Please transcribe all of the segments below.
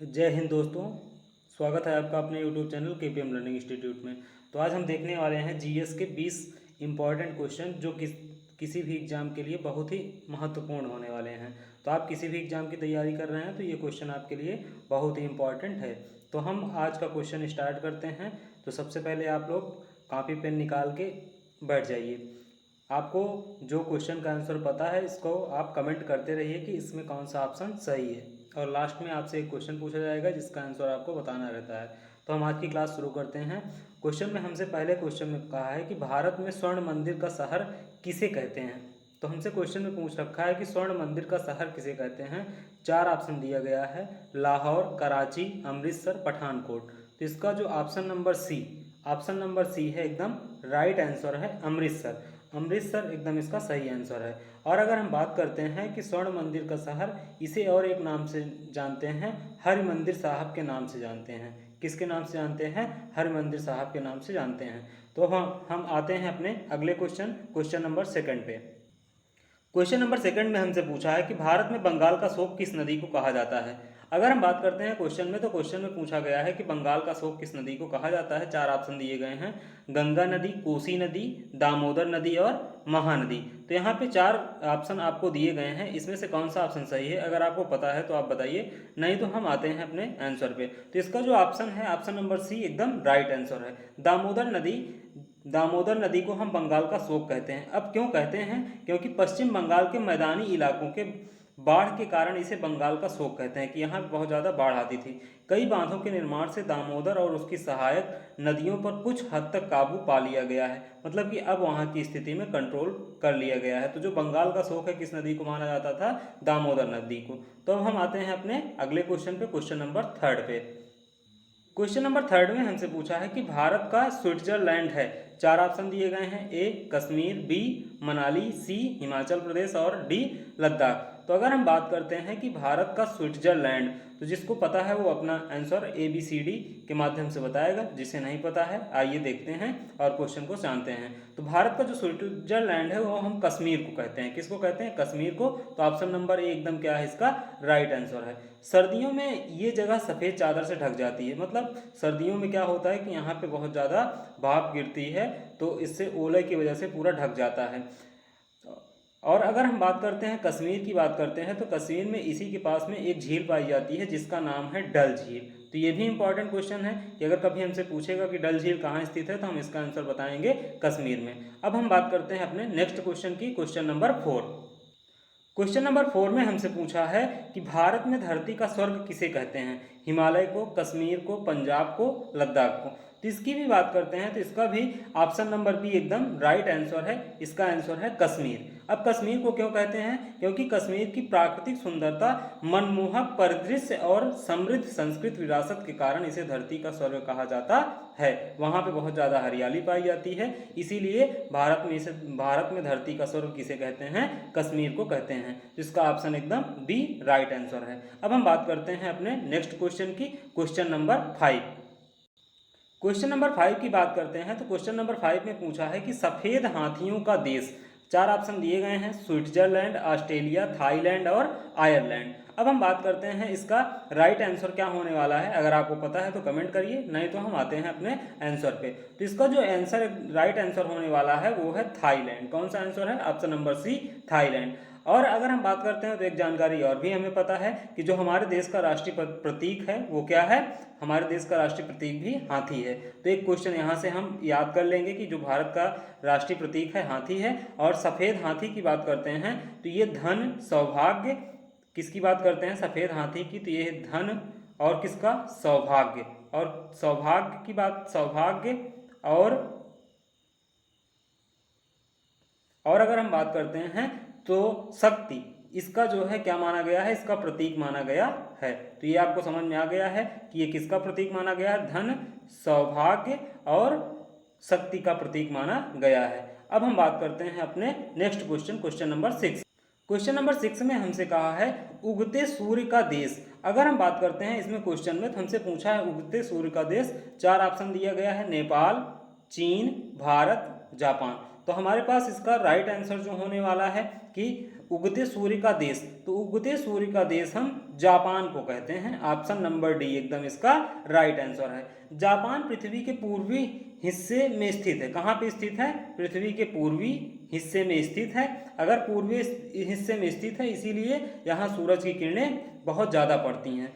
जय हिंद दोस्तों। स्वागत है आपका अपने YouTube channel KPM learning institute में। तो आज हम देखने वाले हैं जीएस के 20 इम्पॉर्टेंट क्वेश्चन जो किसी भी एग्ज़ाम के लिए बहुत ही महत्वपूर्ण होने वाले हैं। तो आप किसी भी एग्ज़ाम की तैयारी कर रहे हैं तो ये क्वेश्चन आपके लिए बहुत ही इम्पॉर्टेंट है। तो हम आज का क्वेश्चन स्टार्ट करते हैं। तो सबसे पहले आप लोग कॉपी पेन निकाल के बैठ जाइए। आपको जो क्वेश्चन का आंसर पता है इसको आप कमेंट करते रहिए कि इसमें कौन सा ऑप्शन सही है, और लास्ट में आपसे एक क्वेश्चन पूछा जाएगा जिसका आंसर आपको बताना रहता है। तो हम आज की क्लास शुरू करते हैं। क्वेश्चन में हमसे पहले क्वेश्चन में कहा है कि भारत में स्वर्ण मंदिर का शहर किसे कहते हैं। तो हमसे क्वेश्चन में पूछ रखा है कि स्वर्ण मंदिर का शहर किसे कहते हैं। 4 ऑप्शन दिया गया है, लाहौर, कराची, अमृतसर, पठानकोट। तो इसका जो ऑप्शन नंबर सी है एकदम राइट आंसर है अमृतसर। अमृतसर एकदम इसका सही आंसर है। और अगर हम बात करते हैं कि स्वर्ण मंदिर का शहर, इसे और एक नाम से जानते हैं, हरिमंदिर साहब के नाम से जानते हैं। किसके नाम से जानते हैं? हरिमंदिर साहब के नाम से जानते हैं। तो हम आते हैं अपने अगले क्वेश्चन नंबर सेकंड पे। क्वेश्चन नंबर सेकंड में हमसे पूछा है कि भारत में बंगाल का शोक किस नदी को कहा जाता है। अगर हम बात करते हैं क्वेश्चन में, तो क्वेश्चन में पूछा गया है कि बंगाल का शोक किस नदी को कहा जाता है। 4 ऑप्शन दिए गए हैं, गंगा नदी, कोसी नदी, दामोदर नदी और महानदी। तो यहाँ पे 4 ऑप्शन आपको दिए गए हैं, इसमें से कौन सा ऑप्शन सही है? अगर आपको पता है तो आप बताइए, नहीं तो हम आते हैं अपने आंसर पे। तो इसका जो ऑप्शन है, ऑप्शन नंबर सी एकदम राइट आंसर है। दामोदर नदी को हम बंगाल का शोक कहते हैं। अब क्यों कहते हैं? क्योंकि पश्चिम बंगाल के मैदानी इलाकों के बाढ़ के कारण इसे बंगाल का शोक कहते हैं कि यहाँ बहुत ज़्यादा बाढ़ आती थी। कई बांधों के निर्माण से दामोदर और उसकी सहायक नदियों पर कुछ हद तक काबू पा लिया गया है, मतलब कि अब वहाँ की स्थिति में कंट्रोल कर लिया गया है। तो जो बंगाल का शोक है, किस नदी को माना जाता था? दामोदर नदी को। तो अब हम आते हैं अपने अगले क्वेश्चन पे, क्वेश्चन नंबर थर्ड पे। क्वेश्चन नंबर थर्ड में हमसे पूछा है कि भारत का स्विट्जरलैंड है। 4 ऑप्शन दिए गए हैं, ए कश्मीर, बी मनाली, सी हिमाचल प्रदेश और डी लद्दाख। तो अगर हम बात करते हैं कि भारत का स्विट्जरलैंड, तो जिसको पता है वो अपना आंसर ABCD के माध्यम से बताएगा। जिसे नहीं पता है, आइए देखते हैं और क्वेश्चन को जानते हैं। तो भारत का जो स्विट्जरलैंड है वो हम कश्मीर को कहते हैं। किसको कहते हैं? कश्मीर को। तो ऑप्शन नंबर ए एकदम क्या है इसका? राइट आंसर है। सर्दियों में ये जगह सफ़ेद चादर से ढक जाती है, मतलब सर्दियों में क्या होता है कि यहाँ पे बहुत ज़्यादा भाप गिरती है, तो इससे ओले की वजह से पूरा ढक जाता है। और अगर हम बात करते हैं कश्मीर की बात करते हैं, तो कश्मीर में इसी के पास में एक झील पाई जाती है जिसका नाम है डल झील। तो ये भी इंपॉर्टेंट क्वेश्चन है कि अगर कभी हमसे पूछेगा कि डल झील कहाँ स्थित है, तो हम इसका आंसर बताएंगे कश्मीर में। अब हम बात करते हैं अपने नेक्स्ट क्वेश्चन की, क्वेश्चन नंबर 4। क्वेश्चन नंबर 4 में हमसे पूछा है कि भारत में धरती का स्वर्ग किसे कहते हैं। हिमालय को, कश्मीर को, पंजाब को, लद्दाख को। तो इसकी भी बात करते हैं, तो इसका भी ऑप्शन नंबर बी एकदम राइट आंसर है। इसका आंसर है कश्मीर। अब कश्मीर को क्यों कहते हैं? क्योंकि कश्मीर की प्राकृतिक सुंदरता, मनमोहक परिदृश्य और समृद्ध संस्कृत विरासत के कारण इसे धरती का स्वर्ग कहा जाता है। वहाँ पे बहुत ज़्यादा हरियाली पाई जाती है, इसीलिए भारत में धरती का स्वर्ग किसे कहते हैं? कश्मीर को कहते हैं। जिसका ऑप्शन एकदम बी राइट आंसर है। अब हम बात करते हैं अपने नेक्स्ट क्वेश्चन की, क्वेश्चन नंबर 5। क्वेश्चन नंबर 5 की बात करते हैं, तो क्वेश्चन नंबर 5 में पूछा है कि सफ़ेद हाथियों का देश। 4 ऑप्शन दिए गए हैं, स्विट्जरलैंड, ऑस्ट्रेलिया, थाईलैंड और आयरलैंड। अब हम बात करते हैं इसका राइट आंसर क्या होने वाला है। अगर आपको पता है तो कमेंट करिए, नहीं तो हम आते हैं अपने आंसर पे। तो इसका जो आंसर राइट आंसर होने वाला है वो है थाईलैंड। कौन सा आंसर है? Option number C Thailand. और अगर हम बात करते हैं तो एक जानकारी और भी हमें पता है कि जो हमारे देश का राष्ट्रीय प्रतीक है वो क्या है? हमारे देश का राष्ट्रीय प्रतीक भी हाथी है। तो एक क्वेश्चन यहाँ से हम याद कर लेंगे कि जो भारत का राष्ट्रीय प्रतीक है हाथी है। और सफ़ेद हाथी की बात करते हैं तो ये धन, सौभाग्य, किसकी बात करते हैं? सफ़ेद हाथी की। तो ये धन और किसका? सौभाग्य। और सौभाग्य की बात, सौभाग्य और अगर हम बात करते हैं तो शक्ति, इसका जो है क्या माना गया है? इसका प्रतीक माना गया है। तो ये आपको समझ में आ गया है कि ये किसका प्रतीक माना गया है? धन, सौभाग्य और शक्ति का प्रतीक माना गया है। अब हम बात करते हैं अपने next question, question number 6। Question number 6 में हमसे कहा है उगते सूर्य का देश। अगर हम बात करते हैं इसमें क्वेश्चन में, तो हमसे पूछा है उगते सूर्य का देश। 4 ऑप्शन दिया गया है, नेपाल, चीन, भारत, जापान। तो हमारे पास इसका राइट आंसर जो होने वाला है कि उगते सूर्य का देश, तो उगते सूर्य का देश हम जापान को कहते हैं। ऑप्शन नंबर डी एकदम इसका राइट आंसर है। जापान पृथ्वी के पूर्वी हिस्से में स्थित है। कहाँ पे स्थित है? पृथ्वी के पूर्वी हिस्से में स्थित है। अगर पूर्वी हिस्से में स्थित है इसीलिए यहाँ सूरज की किरणें बहुत ज़्यादा पड़ती हैं।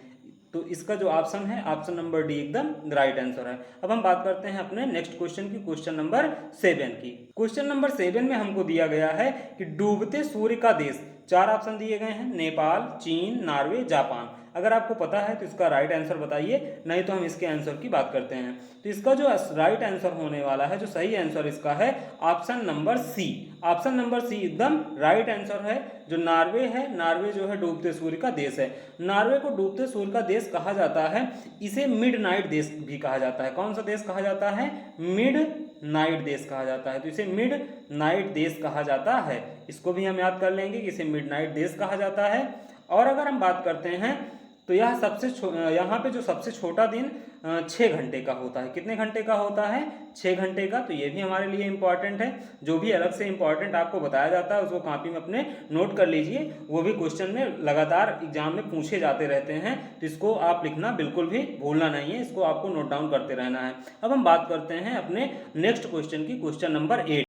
तो इसका जो ऑप्शन है ऑप्शन नंबर डी एकदम राइट आंसर है। अब हम बात करते हैं अपने नेक्स्ट क्वेश्चन की, क्वेश्चन नंबर 7 की। क्वेश्चन नंबर 7 में हमको दिया गया है कि डूबते सूर्य का देश, 4 ऑप्शन दिए गए हैं, नेपाल, चीन, नॉर्वे, जापान। अगर आपको पता है तो इसका राइट आंसर बताइए, नहीं तो हम इसके आंसर की बात करते हैं। तो इसका जो राइट आंसर होने वाला है, जो सही आंसर इसका है option number C. Option number C एकदम राइट आंसर है। जो नॉर्वे है, नॉर्वे जो है डूबते सूर्य का देश है। नॉर्वे को डूबते सूर्य का देश कहा जाता है। इसे मिड नाइट देश भी कहा जाता है। कौन सा देश कहा जाता है? मिड नाइट देश कहा जाता है। तो इसे मिड नाइट देश कहा जाता है। इसको भी हम याद कर लेंगे कि इसे मिड नाइट देश कहा जाता है। और अगर हम बात करते हैं तो यह यहाँ पे जो सबसे छोटा दिन 6 घंटे का होता है। कितने घंटे का होता है? 6 घंटे का। तो ये भी हमारे लिए इंपॉर्टेंट है। जो भी अलग से इंपॉर्टेंट आपको बताया जाता है उसको कॉपी में अपने नोट कर लीजिए। वो भी क्वेश्चन में लगातार एग्जाम में पूछे जाते रहते हैं, तो इसको आप लिखना बिल्कुल भी भूलना नहीं है। इसको आपको नोट डाउन करते रहना है। अब हम बात करते हैं अपने नेक्स्ट क्वेश्चन की, क्वेश्चन नंबर 8।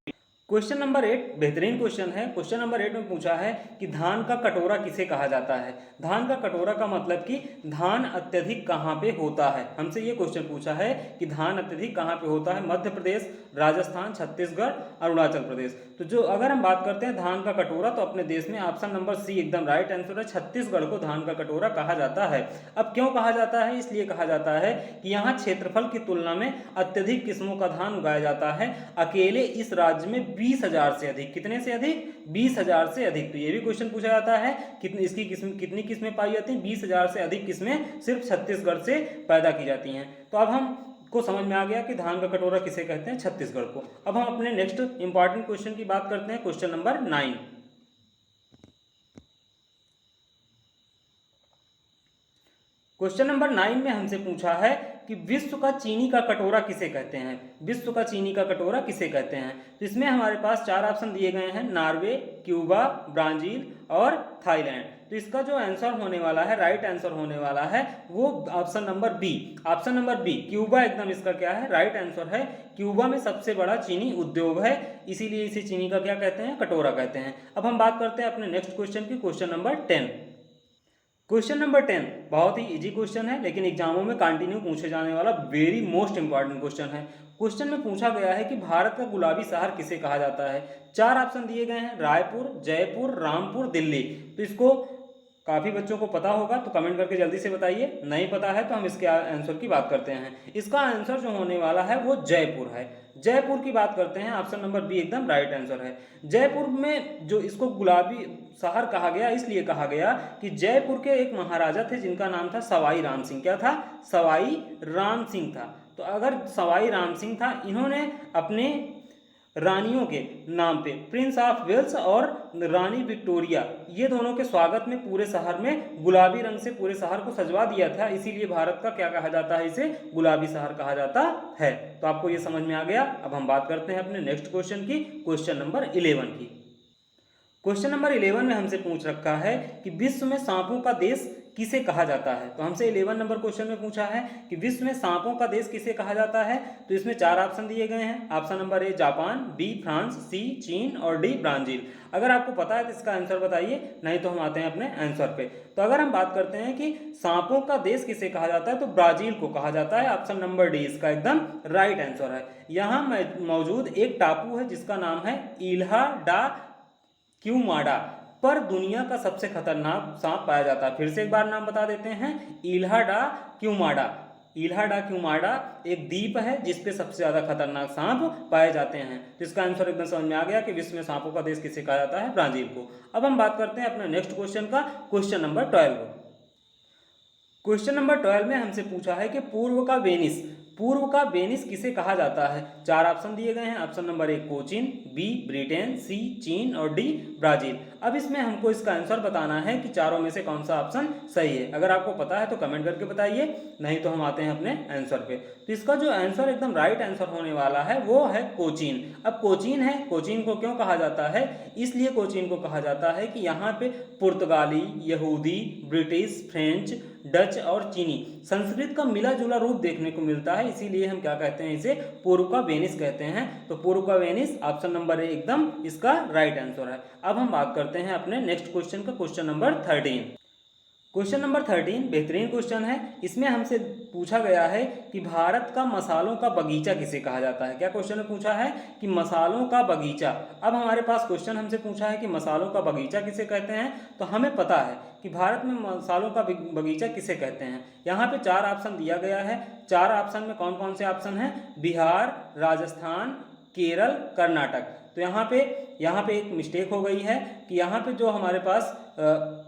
क्वेश्चन नंबर 8 बेहतरीन क्वेश्चन है। क्वेश्चन नंबर 8 में पूछा है कि धान का कटोरा किसे कहा जाता है। धान का कटोरा का मतलब कि धान अत्यधिक कहाँ पे होता है। हमसे ये क्वेश्चन पूछा है कि धान अत्यधिक कहाँ पे होता है। मध्य प्रदेश, राजस्थान, छत्तीसगढ़, अरुणाचल प्रदेश। तो जो अगर हम बात करते हैं धान का कटोरा, तो अपने देश में ऑप्शन नंबर सी एकदम राइट आंसर है। छत्तीसगढ़ को धान का कटोरा कहा जाता है। अब क्यों कहा जाता है? इसलिए कहा जाता है कि यहाँ क्षेत्रफल की तुलना में अत्यधिक किस्मों का धान उगाया जाता है। अकेले इस राज्य में 20,000 से अधिक, कितने से अधिक? 20,000 से अधिक। तो ये भी क्वेश्चन पूछा जाता है इसकी कितनी किस्में पाई जाती हैं? 20,000 से अधिक किस्में सिर्फ छत्तीसगढ़ से पैदा की जाती हैं। तो अब हम को समझ में आ गया कि धान का कटोरा किसे कहते हैं, छत्तीसगढ़ को। अब हम अपने नेक्स्ट इंपॉर्टेंट क्वेश्चन की बात करते हैं, क्वेश्चन नंबर 9। क्वेश्चन नंबर 9 में हमसे पूछा है कि विश्व का चीनी का कटोरा किसे कहते हैं। विश्व का चीनी का कटोरा किसे कहते हैं। तो इसमें हमारे पास 4 ऑप्शन दिए गए हैं, नॉर्वे, क्यूबा, ब्राजील और थाईलैंड। तो इसका जो आंसर होने वाला है, राइट आंसर होने वाला है, वो option number B. Option number B Cuba एकदम इसका क्या है? राइट आंसर है। क्यूबा में सबसे बड़ा चीनी उद्योग है, इसीलिए इसे चीनी का क्या कहते हैं? कटोरा कहते हैं। अब हम बात करते हैं अपने नेक्स्ट क्वेश्चन की, क्वेश्चन नंबर 10। क्वेश्चन नंबर 10 बहुत ही इजी क्वेश्चन है, लेकिन एग्जामों में कंटिन्यू पूछे जाने वाला वेरी मोस्ट इंपॉर्टेंट क्वेश्चन है। क्वेश्चन में पूछा गया है कि भारत का गुलाबी शहर किसे कहा जाता है। 4 ऑप्शन दिए गए हैं, रायपुर, जयपुर, रामपुर, दिल्ली। तो इसको काफ़ी बच्चों को पता होगा, तो कमेंट करके जल्दी से बताइए। नहीं पता है तो हम इसके आंसर की बात करते हैं। इसका आंसर जो होने वाला है वो जयपुर है। जयपुर की बात करते हैं, ऑप्शन नंबर बी एकदम राइट आंसर है। जयपुर में जो इसको गुलाबी शहर कहा गया, इसलिए कहा गया कि जयपुर के एक महाराजा थे जिनका नाम था सवाई राम सिंह। क्या था? सवाई राम सिंह था। तो अगर सवाई राम सिंह था, इन्होंने अपने रानियों के नाम पे प्रिंस ऑफ वेल्स और रानी विक्टोरिया, ये दोनों के स्वागत में पूरे शहर में गुलाबी रंग से पूरे शहर को सजवा दिया था। इसीलिए भारत का क्या कहा जाता है? इसे गुलाबी शहर कहा जाता है। तो आपको ये समझ में आ गया। अब हम बात करते हैं अपने नेक्स्ट क्वेश्चन की, क्वेश्चन नंबर 11 की। क्वेश्चन नंबर 11 में हमसे पूछ रखा है कि विश्व में सांपों का देश किसे कहा जाता है। तो हमसे 11 नंबर क्वेश्चन में पूछा है कि विश्व में सांपों का देश किसे कहा जाता है। तो इसमें 4 ऑप्शन दिए गए हैं। Option number A Japan, B France, C चीन और डी ब्राजील। अगर आपको पता है तो इसका आंसर बताइए, नहीं तो हम आते हैं अपने आंसर पे। तो अगर हम बात करते हैं कि सांपों का देश किसे कहा जाता है, तो ब्राजील को कहा जाता है। ऑप्शन नंबर डी इसका एकदम राइट आंसर है। यहाँ मौजूद एक टापू है जिसका नाम है इल्हा डा क्यूमाडा, पर दुनिया का सबसे खतरनाक सांप पाया जाता है। फिर से एक बार नाम बता देते हैं, इल्हा डा क्यूमाडा। इल्हा डा क्यूमाडा एक द्वीप है जिसपे सबसे ज्यादा खतरनाक सांप पाए जाते हैं। तो इसका आंसर एकदम समझ में आ गया कि विश्व में सांपों का देश किसे कहा जाता है, ब्राजील को। अब हम बात करते हैं अपने नेक्स्ट क्वेश्चन का, क्वेश्चन नंबर 12। क्वेश्चन नंबर 12 में हमसे पूछा है कि पूर्व का वेनिस पूर्व का वेनिस किसे कहा जाता है? 4 ऑप्शन दिए गए हैं। Option number 1 Cochin, B Britain, C चीन और डी ब्राजील। अब इसमें हमको इसका आंसर बताना है कि चारों में से कौन सा ऑप्शन सही है। अगर आपको पता है तो कमेंट करके बताइए, नहीं तो हम आते हैं अपने आंसर पे। तो इसका जो आंसर एकदम राइट आंसर होने वाला है वो है कोचीन। अब कोचीन है, कोचीन को क्यों कहा जाता है? इसलिए कोचीन को कहा जाता है कि यहाँ पे पुर्तगाली, यहूदी, ब्रिटिश, फ्रेंच, डच और चीनी संस्कृत का मिला जुला रूप देखने को मिलता है, इसीलिए हम क्या कहते हैं, इसे पूर्व का वेनिस कहते हैं। तो पूर्व का वेनिस ऑप्शन नंबर ए एकदम इसका राइट आंसर है। अब हम बात करते हैं अपने नेक्स्ट क्वेश्चन का, क्वेश्चन नंबर 13। क्वेश्चन नंबर 13 बेहतरीन क्वेश्चन है। इसमें हमसे पूछा गया है कि भारत का मसालों का बगीचा किसे कहा जाता है। क्या क्वेश्चन में पूछा है कि मसालों का बगीचा। अब हमारे पास क्वेश्चन हमसे पूछा है कि मसालों का बगीचा किसे कहते हैं, तो हमें पता है कि भारत में मसालों का बगीचा किसे कहते हैं। यहाँ पे 4 ऑप्शन दिया गया है। 4 ऑप्शन में कौन कौन से ऑप्शन हैं? बिहार, राजस्थान, केरल, कर्नाटक। तो यहाँ पे एक मिस्टेक हो गई है कि यहाँ पे जो हमारे पास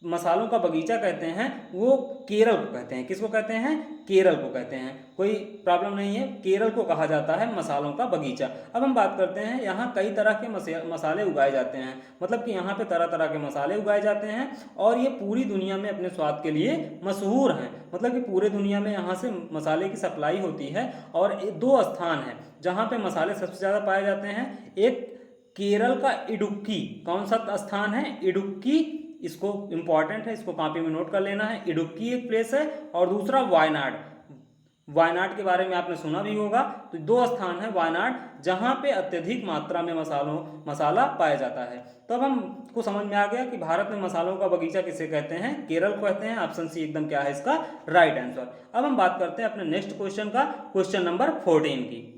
मसालों का बगीचा कहते हैं वो केरल को कहते हैं। किसको कहते हैं? केरल को कहते हैं। कोई प्रॉब्लम नहीं है, केरल को कहा जाता है मसालों का बगीचा। अब हम बात करते हैं, यहाँ कई तरह के मसाले उगाए जाते हैं, मतलब कि यहाँ पे तरह तरह के मसाले उगाए जाते हैं और ये पूरी दुनिया में अपने स्वाद के लिए मशहूर हैं। मतलब कि पूरे दुनिया में यहाँ से मसाले की सप्लाई होती है और 2 स्थान हैं जहाँ पे मसाले सबसे ज़्यादा पाए जाते हैं। एक केरल का इडुक्की, कौन सा स्थान है? इडुक्की, इसको इंपॉर्टेंट है, इसको कॉपी में नोट कर लेना है। इडुक्की एक प्लेस है और दूसरा वायनाड। वायनाड के बारे में आपने सुना भी होगा। तो 2 स्थान है वायनाड जहां पे अत्यधिक मात्रा में मसाला पाया जाता है। तो अब हमको समझ में आ गया कि भारत में मसालों का बगीचा किसे कहते हैं? केरल को कहते हैं। ऑप्शन सी एकदम क्या है इसका राइट आंसर। अब हम बात करते हैं अपने नेक्स्ट क्वेश्चन का, क्वेश्चन नंबर 14 की।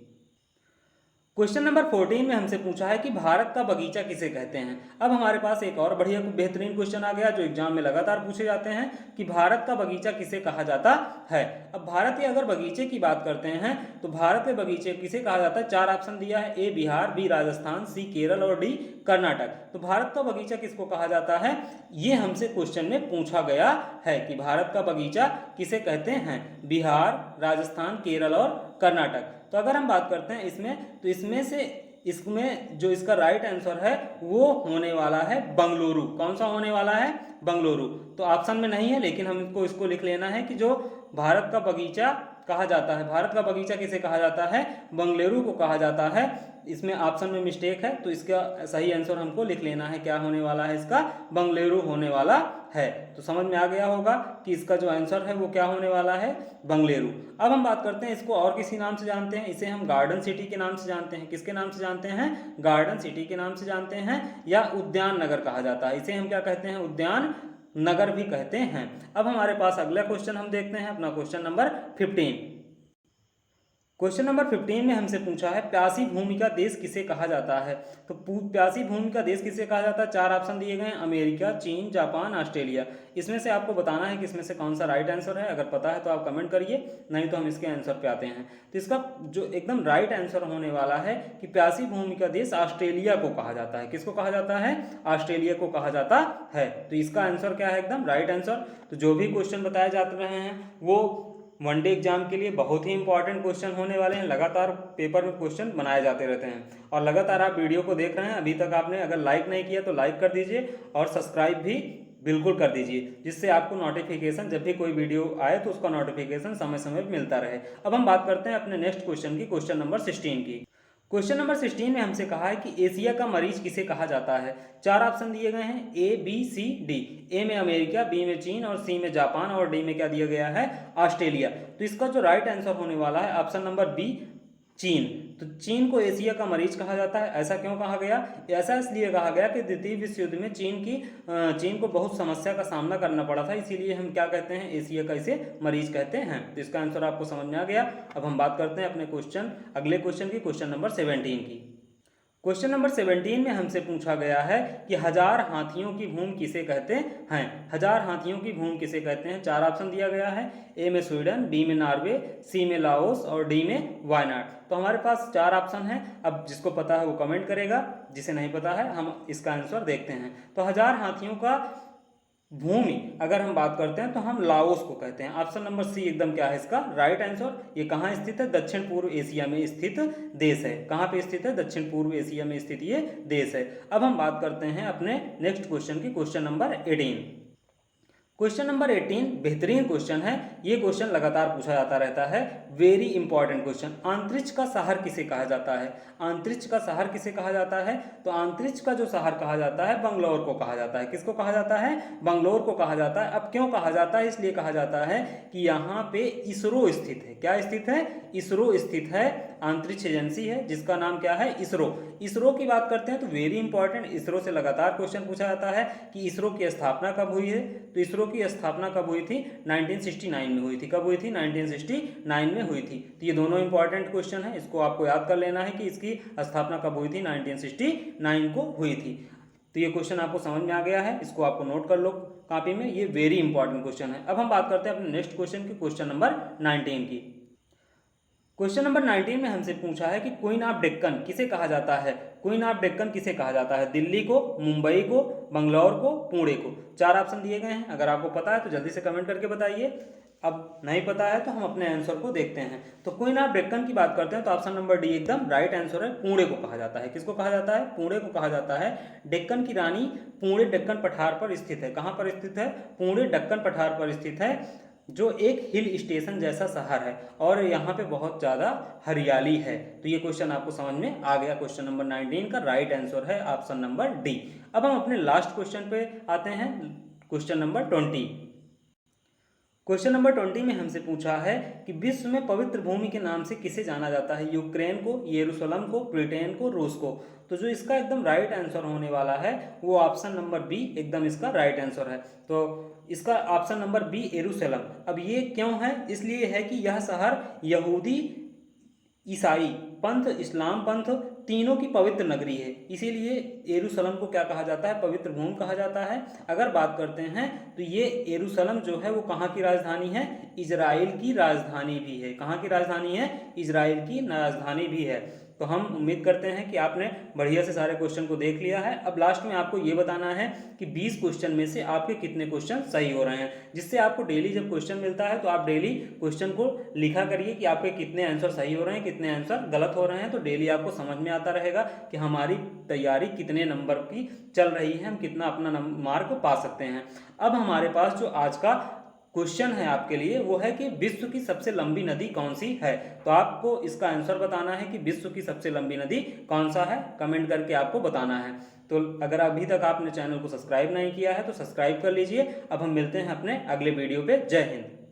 क्वेश्चन नंबर 14 में हमसे पूछा है कि भारत का बगीचा किसे कहते हैं। अब हमारे पास एक और बढ़िया बेहतरीन क्वेश्चन आ गया जो एग्जाम में लगातार पूछे जाते हैं कि भारत का बगीचा किसे कहा जाता है। अब भारत के अगर बगीचे की बात करते हैं तो भारत के बगीचे किसे कहा जाता है? 4 ऑप्शन दिया है, ए बिहार, बी राजस्थान, सी केरल और डी कर्नाटक। तो भारत का बगीचा किसको कहा जाता है, ये हमसे क्वेश्चन में पूछा गया है कि भारत का बगीचा किसे कहते हैं? बिहार, राजस्थान, केरल और कर्नाटक। तो अगर हम बात करते हैं इसमें, तो इसमें जो इसका राइट आंसर है वो होने वाला है बंगलुरु। कौन सा होने वाला है? बंगलुरु। तो ऑप्शन में नहीं है, लेकिन हमको इसको लिख लेना है कि जो भारत का बगीचा कहा जाता है, भारत का बगीचा किसे कहा जाता है? बंगलुरु को कहा जाता है। इसमें ऑप्शन में मिस्टेक है, तो इसका सही आंसर हमको लिख लेना है। क्या होने वाला है इसका? बंगलुरु होने वाला है। तो समझ में आ गया होगा कि इसका जो आंसर है वो क्या होने वाला है? बंगलुरु। अब हम बात करते हैं, इसको और किसी नाम से जानते हैं। इसे हम गार्डन सिटी के नाम से जानते हैं। किसके नाम से जानते हैं? गार्डन सिटी के नाम से जानते हैं, या उद्यान नगर कहा जाता है। इसे हम क्या कहते हैं? उद्यान नगर भी कहते हैं। अब हमारे पास अगला क्वेश्चन हम देखते हैं, अपना क्वेश्चन नंबर 15। क्वेश्चन नंबर 15 में हमसे पूछा है प्यासी भूमि का देश किसे कहा जाता है। तो प्यासी भूमि का देश किसे कहा जाता है? 4 ऑप्शन दिए गए हैं, अमेरिका, चीन, जापान, ऑस्ट्रेलिया। इसमें से आपको बताना है कि इसमें से कौन सा राइट आंसर है। अगर पता है तो आप कमेंट करिए, नहीं तो हम इसके आंसर पे आते हैं। तो इसका जो एकदम राइट आंसर होने वाला है कि प्यासी भूमि का देश ऑस्ट्रेलिया को कहा जाता है। किसको कहा जाता है? ऑस्ट्रेलिया को कहा जाता है। तो इसका आंसर क्या है? एकदम राइट आंसर। तो जो भी क्वेश्चन बताए जाते रहे हैं वो वनडे एग्जाम के लिए बहुत ही इंपॉर्टेंट क्वेश्चन होने वाले हैं। लगातार पेपर में क्वेश्चन बनाए जाते रहते हैं और लगातार आप वीडियो को देख रहे हैं। अभी तक आपने अगर लाइक नहीं किया तो लाइक कर दीजिए और सब्सक्राइब भी बिल्कुल कर दीजिए, जिससे आपको नोटिफिकेशन जब भी कोई वीडियो आए तो उसका नोटिफिकेशन समय समय पर मिलता रहे। अब हम बात करते हैं अपने नेक्स्ट क्वेश्चन की, क्वेश्चन नंबर 16 की। क्वेश्चन नंबर 16 में हमसे कहा है कि एशिया का मरीज किसे कहा जाता है। 4 ऑप्शन दिए गए हैं, ए बी सी डी। ए में अमेरिका, बी में चीन और सी में जापान और डी में क्या दिया गया है? ऑस्ट्रेलिया। तो इसका जो राइट आंसर होने वाला है ऑप्शन नंबर बी, चीन। तो चीन को एशिया का मरीज कहा जाता है। ऐसा क्यों कहा गया? ऐसा इसलिए कहा गया कि द्वितीय विश्व युद्ध में चीन को बहुत समस्या का सामना करना पड़ा था, इसीलिए हम क्या कहते हैं? एशिया का इसे मरीज कहते हैं। तो इसका आंसर आपको समझ में आ गया। अब हम बात करते हैं अपने अगले क्वेश्चन की, क्वेश्चन नंबर 17 की। क्वेश्चन नंबर 17 में हमसे पूछा गया है कि 1000 हाथियों की भूमि किसे कहते हैं। 1000 हाथियों की भूमि किसे कहते हैं? 4 ऑप्शन दिया गया है, ए में स्वीडन, बी में नॉर्वे, सी में लाओस और डी में वायनाड। तो हमारे पास 4 ऑप्शन हैं। अब जिसको पता है वो कमेंट करेगा, जिसे नहीं पता है हम इसका आंसर देखते हैं। तो 1000 हाथियों का भूमि अगर हम बात करते हैं तो हम लाओस को कहते हैं। ऑप्शन नंबर सी एकदम क्या है इसका राइट आंसर। ये कहाँ स्थित है? दक्षिण पूर्व एशिया में स्थित देश है। कहाँ पे स्थित है? दक्षिण पूर्व एशिया में स्थित ये देश है। अब हम बात करते हैं अपने नेक्स्ट क्वेश्चन की, क्वेश्चन नंबर 18। क्वेश्चन नंबर 18 बेहतरीन क्वेश्चन है। ये क्वेश्चन लगातार पूछा जाता रहता है, वेरी इंपॉर्टेंट क्वेश्चन। अंतरिक्ष का शहर किसे कहा जाता है? अंतरिक्ष का शहर किसे कहा जाता है? तो अंतरिक्ष का जो शहर कहा जाता है बंगलौर को कहा जाता है। किसको कहा जाता है? बंगलौर को कहा जाता है। अब क्यों कहा जाता है? इसलिए कहा जाता है कि यहाँ पे इसरो स्थित है। क्या स्थित है? इसरो स्थित है। अंतरिक्ष एजेंसी है जिसका नाम क्या है? इसरो। इसरो की बात करते हैं तो वेरी इंपॉर्टेंट, इसरो से लगातार क्वेश्चन पूछा जाता है कि इसरो की स्थापना कब हुई है। तो इसरो की स्थापना कब हुई थी? 1969 में हुई थी। कब हुई थी? 1969 में हुई थी। तो ये दोनों इंपॉर्टेंट क्वेश्चन है, इसको आपको याद कर लेना है कि इसकी स्थापना कब हुई थी? 1969 को हुई थी। तो ये क्वेश्चन आपको समझ में आ गया है, इसको आपको नोट कर लो कॉपी में, ये वेरी इंपॉर्टेंट क्वेश्चन है। अब हम बात करते हैं अपने नेक्स्ट क्वेश्चन की, क्वेश्चन नंबर 19 की। क्वेश्चन नंबर 19 में हमसे पूछा है कि क्वीन ऑफ डेक्कन किसे कहा जाता है? क्वीन ऑफ डेक्कन किसे कहा जाता है? दिल्ली को, मुंबई को, बंगलौर को, पुणे को। चार ऑप्शन दिए गए हैं, अगर आपको पता है तो जल्दी से कमेंट करके बताइए। अब नहीं पता है तो हम अपने आंसर को देखते हैं। तो क्वीन ऑफ डेक्कन की बात करते हैं तो ऑप्शन नंबर डी एकदम राइट आंसर है। पुणे को कहा जाता है। किसको कहा जाता है? पुणे को कहा जाता है। डेक्कन की रानी पुणे डेक्कन पठार पर स्थित है। कहाँ पर स्थित है? पुणे डेक्कन पठार पर स्थित है, जो एक हिल स्टेशन जैसा शहर है और यहाँ पे बहुत ज़्यादा हरियाली है। तो ये क्वेश्चन आपको समझ में आ गया। क्वेश्चन नंबर 19 का राइट आंसर है ऑप्शन नंबर डी। अब हम अपने लास्ट क्वेश्चन पे आते हैं, क्वेश्चन नंबर 20। क्वेश्चन नंबर 20 में हमसे पूछा है कि विश्व में पवित्र भूमि के नाम से किसे जाना जाता है? यूक्रेन को, यरूशलेम को, ब्रिटेन को, रूस को। तो जो इसका एकदम राइट आंसर होने वाला है वो ऑप्शन नंबर बी एकदम इसका राइट आंसर है। तो इसका ऑप्शन नंबर बी यरूशलेम। अब ये क्यों है? इसलिए है कि यह शहर यहूदी, ईसाई पंथ, इस्लाम पंथ तीनों की पवित्र नगरी है, इसीलिए यरूशलेम को क्या कहा जाता है? पवित्र भूमि कहा जाता है। अगर बात करते हैं तो ये यरूशलेम जो है वो कहाँ की राजधानी है? इजराइल की राजधानी भी है। कहाँ की राजधानी है? इजराइल की राजधानी भी है। तो हम उम्मीद करते हैं कि आपने बढ़िया से सारे क्वेश्चन को देख लिया है। अब लास्ट में आपको ये बताना है कि 20 क्वेश्चन में से आपके कितने क्वेश्चन सही हो रहे हैं, जिससे आपको डेली जब क्वेश्चन मिलता है तो आप डेली क्वेश्चन को लिखा करिए कि आपके कितने आंसर सही हो रहे हैं, कितने आंसर गलत हो रहे हैं। तो डेली आपको समझ में आता रहेगा कि हमारी तैयारी कितने नंबर की चल रही है, हम कितना अपना मार्क पा सकते हैं। अब हमारे पास जो आज का क्वेश्चन है आपके लिए वो है कि विश्व की सबसे लंबी नदी कौन सी है? तो आपको इसका आंसर बताना है कि विश्व की सबसे लंबी नदी कौन सा है, कमेंट करके आपको बताना है। तो अगर अभी तक आपने चैनल को सब्सक्राइब नहीं किया है तो सब्सक्राइब कर लीजिए। अब हम मिलते हैं अपने अगले वीडियो पे। जय हिंद।